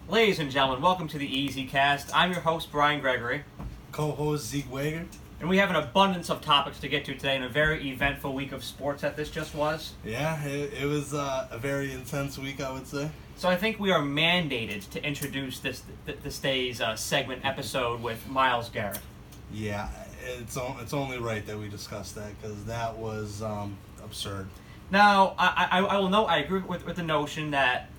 Ladies and gentlemen, welcome to the EasyCast. I'm your host, Gregoire. Co-host Zeke Wagar. And we have an abundance of topics to get to today in a very eventful week of sports that this just was. Yeah, it was a very intense week, I would say. So I think we are mandated to introduce this day's segment episode with Myles Garrett. Yeah, it's only right that we discuss that because that was absurd. Now, I will note, I agree with the notion that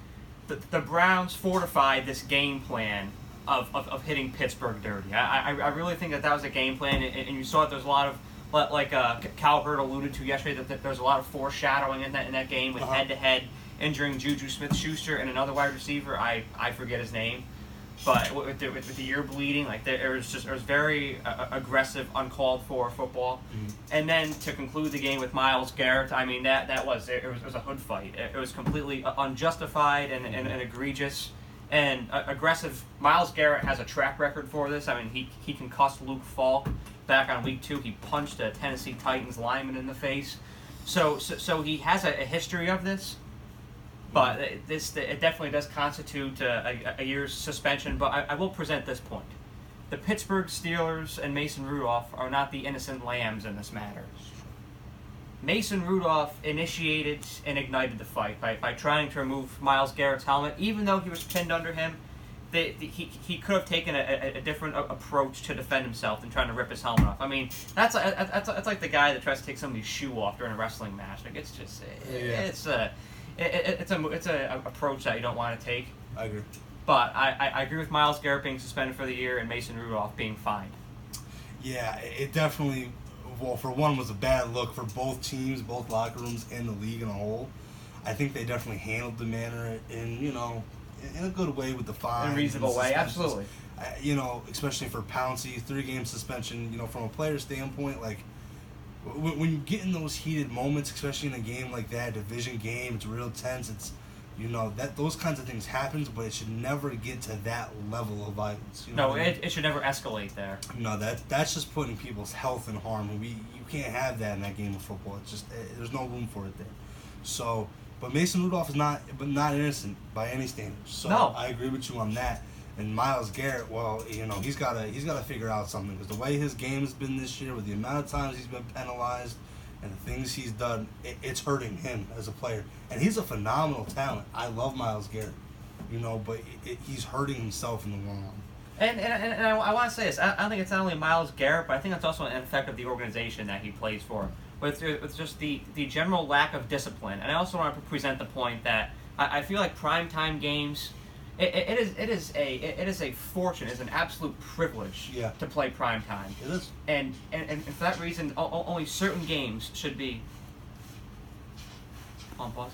the Browns fortified this game plan of hitting Pittsburgh dirty. I really think that was a game plan, and you saw that there's a lot of, like Cowherd alluded to yesterday, that there's a lot of foreshadowing in that game with head-to-head injuring Juju Smith-Schuster and another wide receiver. I forget his name. But with the ear bleeding, it was very aggressive, uncalled for football. Mm-hmm. And then to conclude the game with Myles Garrett, I mean it was a hood fight. It was completely unjustified and egregious and aggressive. Myles Garrett has a track record for this. I mean he concussed Luke Falk back on week 2. He punched a Tennessee Titans lineman in the face. So he has a history of this. But it definitely does constitute a year's suspension. But I will present this point. The Pittsburgh Steelers and Mason Rudolph are not the innocent lambs in this matter. Mason Rudolph initiated and ignited the fight by trying to remove Myles Garrett's helmet. Even though he was pinned under him, he could have taken a different approach to defend himself than trying to rip his helmet off. I mean, that's like the guy that tries to take somebody's shoe off during a wrestling match. It's just It's a approach that you don't want to take. I agree. But I agree with Myles Garrett being suspended for the year and Mason Rudolph being fined. Yeah, it definitely, well, for one, was a bad look for both teams, both locker rooms, and the league in a whole. I think they definitely handled the matter in a good way with the fines. In a reasonable way, absolutely. Especially for Pouncey, 3-game suspension, from a player standpoint, when you get in those heated moments, especially in a game like that, division game, it's real tense. It's that those kinds of things happens, but it should never get to that level of violence. It should never escalate there. No, that's just putting people's health in harm. You can't have that in that game of football. It's just there's no room for it there. So, but Mason Rudolph is not innocent by any standards. So no. I agree with you on that. And Myles Garrett, well, he's got to figure out something because the way his game has been this year, with the amount of times he's been penalized and the things he's done, it's hurting him as a player. And he's a phenomenal talent. I love Myles Garrett, but he's hurting himself in the long run. And I want to say this. I don't think it's not only Myles Garrett, but I think that's also an effect of the organization that he plays for, with just the general lack of discipline. And I also want to present the point that I feel like primetime games. It is a fortune. It's an absolute privilege to play prime time. It is. And for that reason, only certain games should be on pause.